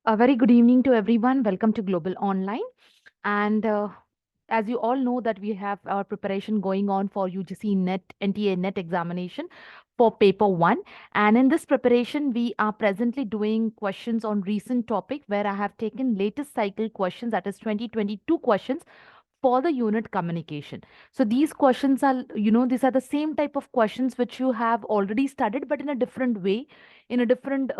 A very good evening to everyone. Welcome to Global Online. And as you all know that we have our preparation going on for UGC NET NTA NET examination for paper 1. And in this preparation, we are presently doing questions on recent topic where I have taken latest cycle questions, that is 2022 questions for the unit communication. So these questions are, these are the same type of questions which you have already studied, but in a different way, in a different,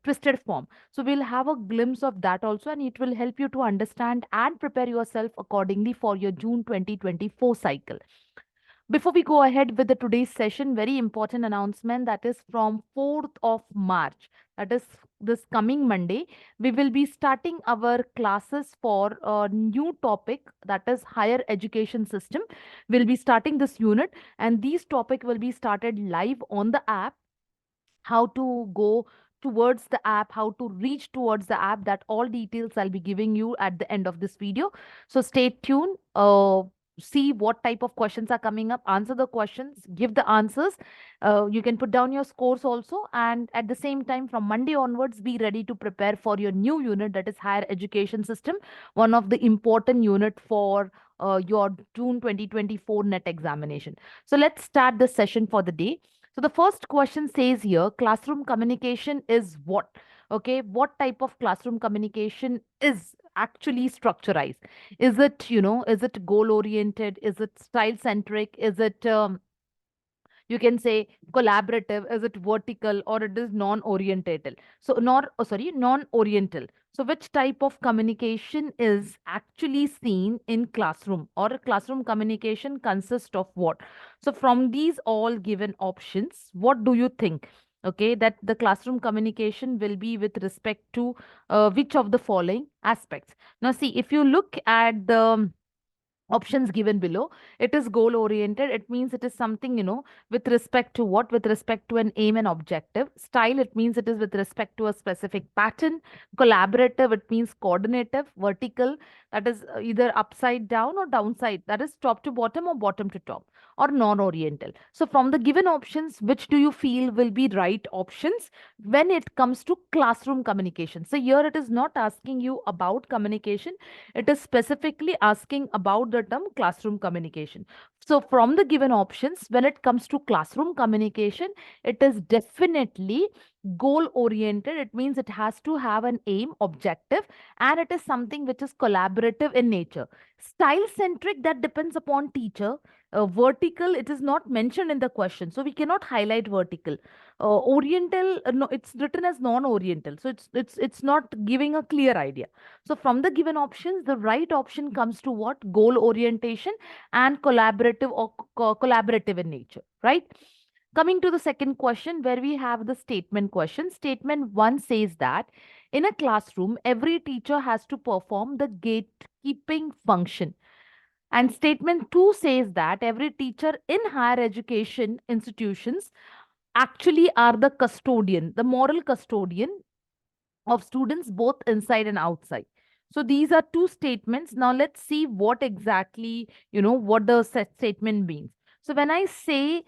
twisted form. So we'll have a glimpse of that also, and it will help you to understand and prepare yourself accordingly for your June 2024 cycle. Before we go ahead with the today's session, very important announcement, that is from 4th of March, that is this coming Monday, we will be starting our classes for a new topic, that is higher education system. We'll be starting this unit, and these topic will be started live on the app. How to go towards the app, how to reach towards the app, that all details I'll be giving you at the end of this video. So stay tuned. See what type of questions are coming up, answer the questions, give the answers. You can put down your scores also, and at the same time from Monday onwards be ready to prepare for your new unit, that is higher education system, one of the important unit for your June 2024 net examination. So let's start the session for the day. So the first question says here, classroom communication is what? Okay, what type of classroom communication is actually structurized? Is it, is it goal oriented? Is it style centric? Is it you can say collaborative? Is it vertical, or it is non-orientated? So non-oriental. So which type of communication is actually seen in classroom, or a classroom communication consists of what? So from these all given options, what do you think? Okay, that the classroom communication will be with respect to which of the following aspects? Now see, if you look at the options given below, it is goal oriented. It means it is something, with respect to what? With respect to an aim and objective. Style, it means it is with respect to a specific pattern. Collaborative, it means coordinative. Vertical, that is either upside down or downside, that is top to bottom or bottom to top. Or non-oriental. So from the given options, which do you feel will be right options when it comes to classroom communication? So here it is not asking you about communication, it is specifically asking about the term classroom communication. So from the given options, when it comes to classroom communication, it is definitely goal oriented. It means it has to have an aim, objective, and it is something which is collaborative in nature. Style centric, that depends upon teacher. Vertical, it is not mentioned in the question, so we cannot highlight vertical. Oriental, no, it's written as non-oriental, so it's not giving a clear idea. So from the given options, the right option comes to what? Goal orientation and collaborative, or collaborative in nature, right? Coming to the second question, where we have the statement question. Statement 1 says that in a classroom, every teacher has to perform the gatekeeping function. And statement 2 says that every teacher in higher education institutions actually are the custodian, the moral custodian of students both inside and outside. So these are two statements. Now let's see what exactly, what the statement means. So when I say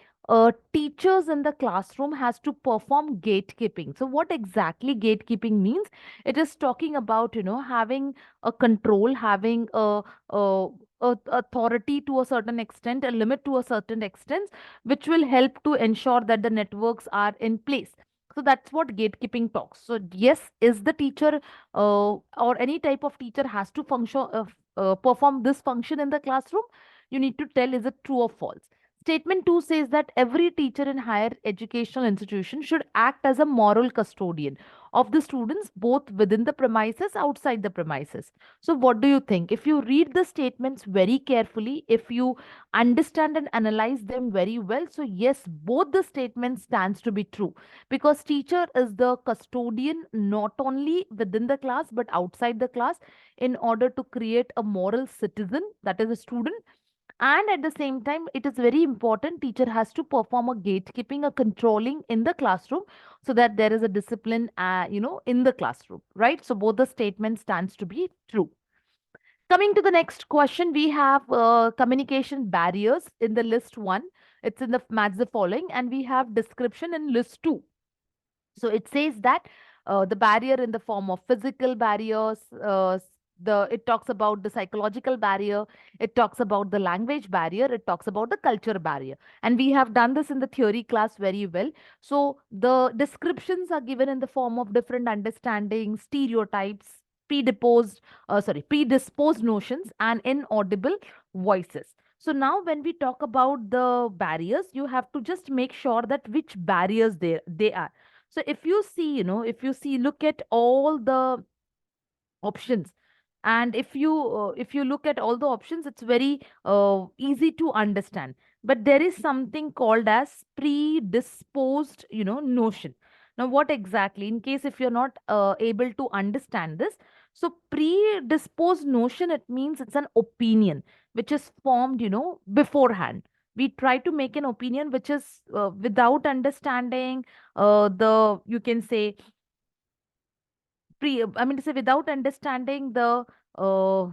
teachers in the classroom has to perform gatekeeping. So what exactly gatekeeping means? It is talking about, having a control, having a authority to a certain extent, a limit to a certain extent, which will help to ensure that the networks are in place. So that's what gatekeeping talks. So yes, is the teacher or any type of teacher has to function perform this function in the classroom? You need to tell, is it true or false? Statement 2 says that every teacher in higher educational institution should act as a moral custodian of the students both within the premises, outside the premises. So what do you think? If you read the statements very carefully, if you understand and analyze them very well, so yes, both the statements stands to be true, because teacher is the custodian not only within the class but outside the class, in order to create a moral citizen, that is a student. And at the same time, it is very important, teacher has to perform a gatekeeping, a controlling in the classroom, so that there is a discipline, in the classroom, right? So both the statements stands to be true. Coming to the next question, we have communication barriers in the list 1. It's in the match the following, and we have description in list 2. So it says that the barrier in the form of physical barriers, it talks about the psychological barrier, it talks about the language barrier, it talks about the culture barrier. And we have done this in the theory class very well. So the descriptions are given in the form of different understandings, stereotypes, predisposed notions, and inaudible voices. So now when we talk about the barriers, you have to just make sure that which barriers they are. So if you see, look at all the options, and if you look at all the options, it's very easy to understand. But there is something called as predisposed notion. Now what exactly, in case if you're not able to understand this, so predisposed notion, it means it's an opinion which is formed beforehand. We try to make an opinion which is without understanding the you can say I mean to say, without understanding the uh,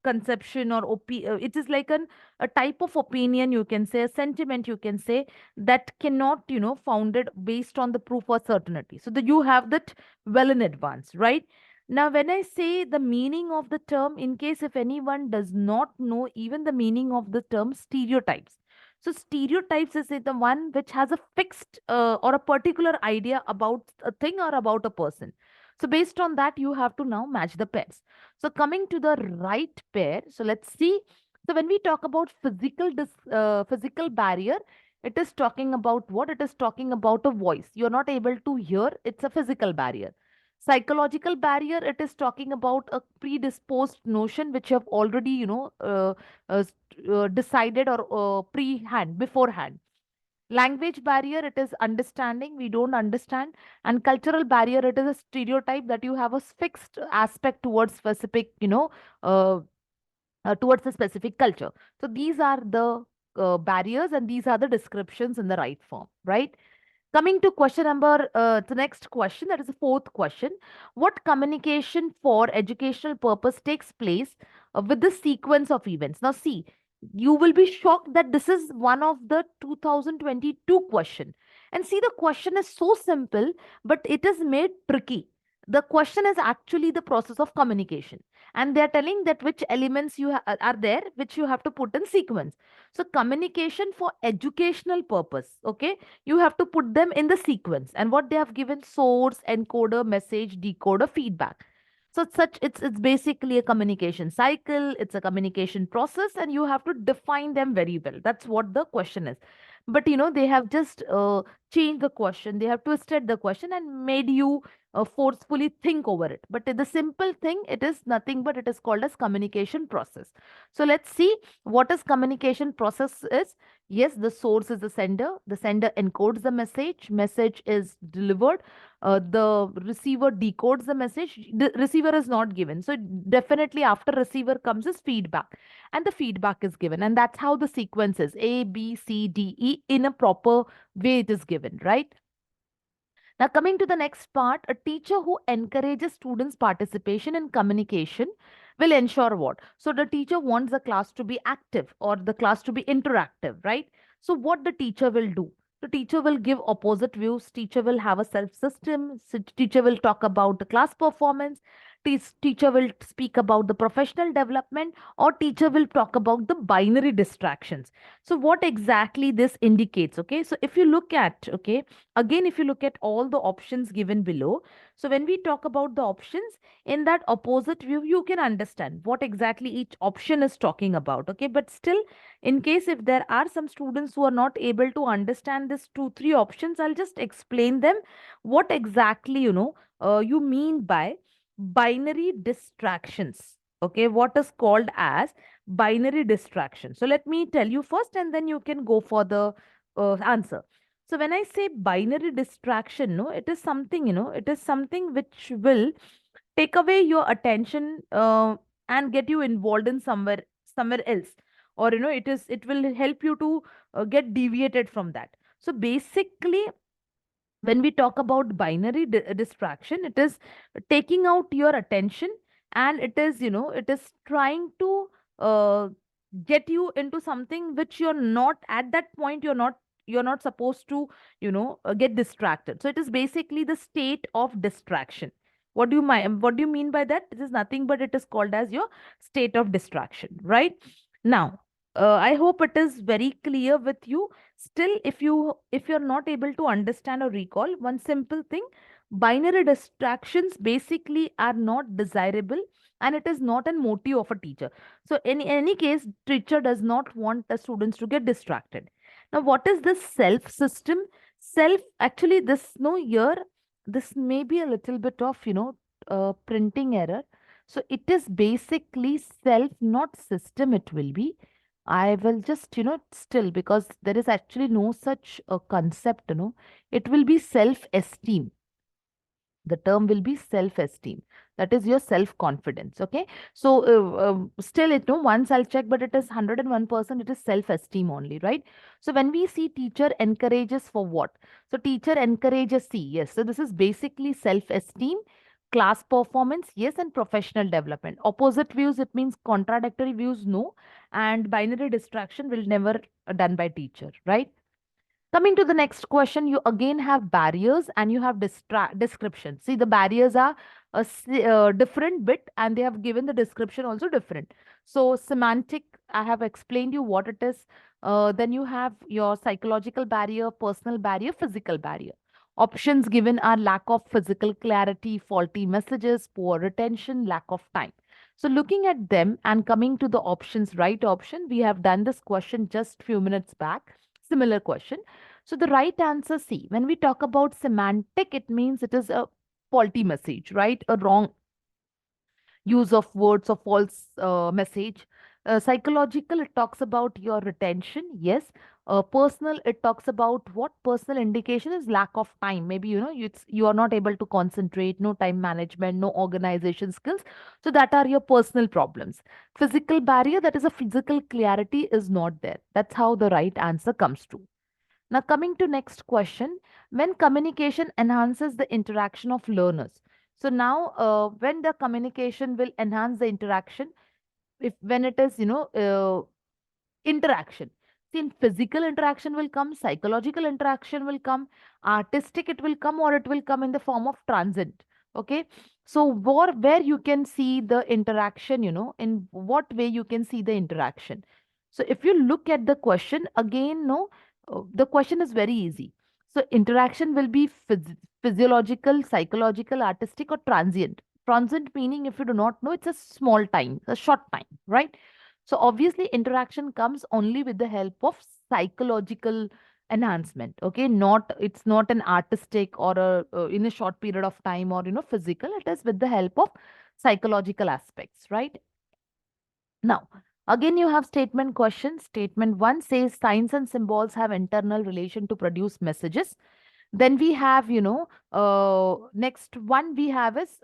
conception or it is like a type of opinion, you can say, a sentiment, you can say, that cannot, founded based on the proof or certainty. So that you have that well in advance, right? Now, when I say the meaning of the term, in case if anyone does not know even the meaning of the term stereotypes. So stereotypes is the one which has a fixed or a particular idea about a thing or about a person. So based on that, you have to now match the pairs. So coming to the right pair, so let's see. So when we talk about physical barrier, it is talking about what? It is talking about a voice. You're not able to hear. It's a physical barrier. Psychological barrier, it is talking about a predisposed notion which you have already, decided or beforehand. Language barrier, it is understanding, we don't understand. And cultural barrier, it is a stereotype that you have a fixed aspect towards specific, uh, towards a specific culture. So these are the barriers, and these are the descriptions in the right form, right? Coming to question number, the next question, that is the fourth question. What communication for educational purpose takes place with the sequence of events? Now, see, you will be shocked that this is one of the 2022 question. And see, the question is so simple, but it is made tricky. The question is actually the process of communication. And they are telling that which elements are there, which you have to put in sequence. So communication for educational purpose, okay? You have to put them in the sequence, and what they have given: source, encoder, message, decoder, feedback. So it's basically a communication cycle, it's a communication process, and you have to define them very well. That's what the question is. But they have just changed the question, they have twisted the question and made you forcefully think over it. But the simple thing, it is nothing but it is called as communication process. So let's see what is communication process is. Yes, the source is the sender encodes the message is delivered, the receiver decodes the message, the receiver is not given. So definitely after receiver comes his feedback, and the feedback is given. And that's how the sequence is A, B, C, D, E in a proper way it is given, right? Now, coming to the next part, a teacher who encourages students' participation in communication will ensure what? So, the teacher wants the class to be active or the class to be interactive, right? So, what the teacher will do? The teacher will give opposite views. Teacher will have a self system. Teacher will talk about the class performance. Teacher will speak about the professional development, or teacher will talk about the binary distractions. So, what exactly this indicates? Okay, so if you look at, okay, again, if you look at all the options given below, so when we talk about the options in that opposite view, you can understand what exactly each option is talking about. Okay, but still, in case if there are some students who are not able to understand this two, three options, I'll just explain them what exactly, you mean by binary distractions. Okay, what is called as binary distraction. So let me tell you first, and then you can go for the answer. So when I say binary distraction, no, it is something, it is something which will take away your attention and get you involved in somewhere else. Or, it will help you to get deviated from that. So basically, when we talk about binary distraction, it is taking out your attention, and it is, it is trying to uh, get you into something which you're not at that point, you're not you're not supposed to, get distracted. So it is basically the state of distraction. What do you mean by that? It is nothing but it is called as your state of distraction, right? Now, I hope it is very clear with you. Still, if you're not able to understand or recall one simple thing, binary distractions basically are not desirable, and it is not a motive of a teacher. So in any case, teacher does not want the students to get distracted. Now, what is this self system? Self, actually, this no here, this may be a little bit of, printing error. So it is basically self, not system, it will be. I will just, still, because there is actually no such concept, it will be self esteem. The term will be self esteem. That is your self confidence. Okay. So still, once I'll check, but it is 101%, it is self esteem only, right? So when we see teacher encourages for what? So teacher encourages, see, yes, so this is basically self esteem, class performance, yes, and professional development. Opposite views, it means contradictory views, no, and binary distraction will never done by teacher, right? Coming to the next question, you again have barriers and you have description. See, the barriers are a different bit, and they have given the description also different. So, semantic, I have explained you what it is. Then you have your psychological barrier, personal barrier, physical barrier. Options given are lack of physical clarity, faulty messages, poor retention, lack of time. So, looking at them and coming to the options, right option, we have done this question just few minutes back. Similar question. So the right answer, C. When we talk about semantic, it means it is a faulty message, right? A wrong use of words or false message. Psychological, it talks about your retention. Yes. Personal, it talks about what personal indication is lack of time. Maybe, you are not able to concentrate, no time management, no organization skills. So that are your personal problems. Physical barrier, that is a physical clarity is not there. That's how the right answer comes to. Now, coming to next question, when communication enhances the interaction of learners. So now, when the communication will enhance the interaction, if when it is, interaction. See, in physical interaction will come, psychological interaction will come, artistic it will come, or it will come in the form of transient. Okay. So where you can see the interaction, in what way you can see the interaction. So if you look at the question again, no, the question is very easy. So interaction will be physiological, psychological, artistic, or transient. Transient meaning, if you do not know, it's a small time, a short time, right? So obviously interaction comes only with the help of psychological enhancement. Okay, not it's not an artistic or a in a short period of time, or physical. It is with the help of psychological aspects, right? Now, again you have statement question. Statement 1 says signs and symbols have internal relation to produce messages. Then we have, next one we have is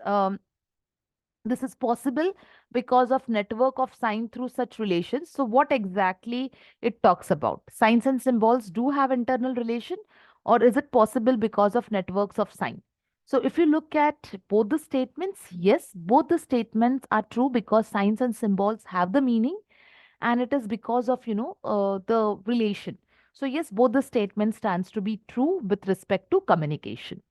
this is possible because of network of sign through such relations. So what exactly it talks about? Signs and symbols do have internal relation, or is it possible because of networks of sign? So if you look at both the statements, yes, both the statements are true because signs and symbols have the meaning, and it is because of, the relation. So yes, both the statements stands to be true with respect to communication.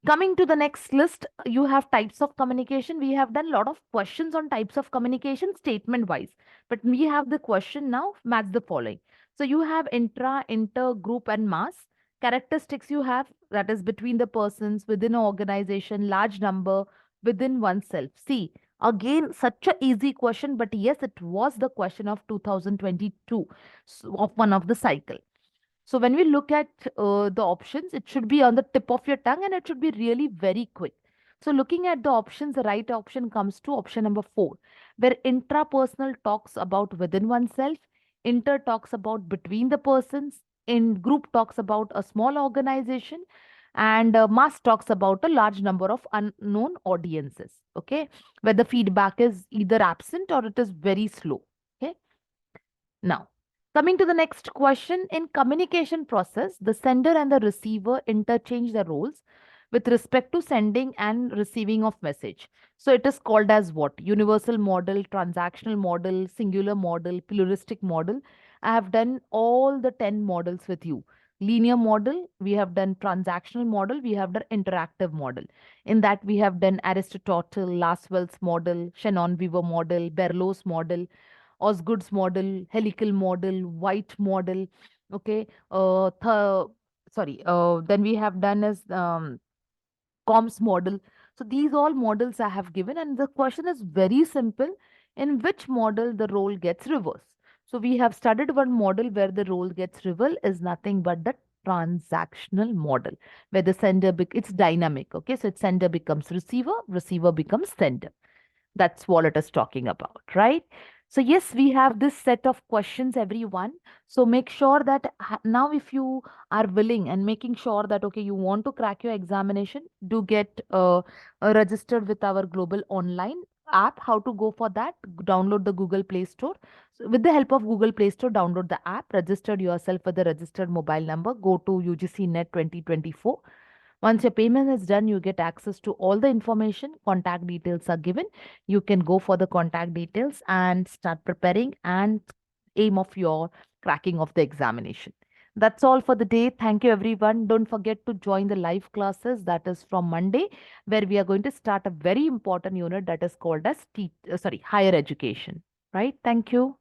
Coming to the next list, you have types of communication. We have done a lot of questions on types of communication statement wise, but we have the question now, match the following. So you have intra, inter, group, and mass. Characteristics you have, that is between the persons, within an organization, large number, within oneself. See, again, such a easy question, but yes, it was the question of 2022 of one of the cycle. So when we look at the options, it should be on the tip of your tongue, and it should be really very quick. So looking at the options, the right option comes to option number 4, where intrapersonal talks about within oneself, inter talks about between the persons, in group talks about a small organization, and mass talks about a large number of unknown audiences. Okay, where the feedback is either absent or it is very slow. Okay. Now, coming to the next question, in communication process, the sender and the receiver interchange their roles with respect to sending and receiving of message. So it is called as what? Universal model, transactional model, singular model, pluralistic model. I have done all the 10 models with you. Linear model, we have done transactional model, we have done interactive model. In that, we have done Aristotle, Laswell's model, Shannon-Weaver model, Berlow's model, Osgood's model, helical model, White model. Okay. Then we have done as comms model. So these all models I have given, and the question is very simple: in which model the role gets reversed? So we have studied one model where the role gets reversed is nothing but the transactional model, where the it's dynamic. Okay, so its sender becomes receiver, receiver becomes sender. That's what it is talking about, right? So yes, we have this set of questions, everyone. So make sure that now, if you are willing and making sure that, okay, you want to crack your examination, do get registered with our global online app. How to go for that? Download the Google Play Store. So with the help of Google Play Store, download the app, register yourself with the registered mobile number, go to UGC NET 2024. Once your payment is done, you get access to all the information. Contact details are given. You can go for the contact details and start preparing and aim of your cracking of the examination. That's all for the day. Thank you, everyone. Don't forget to join the live classes. That is from Monday, where we are going to start a very important unit that is called as higher education. Right? Thank you.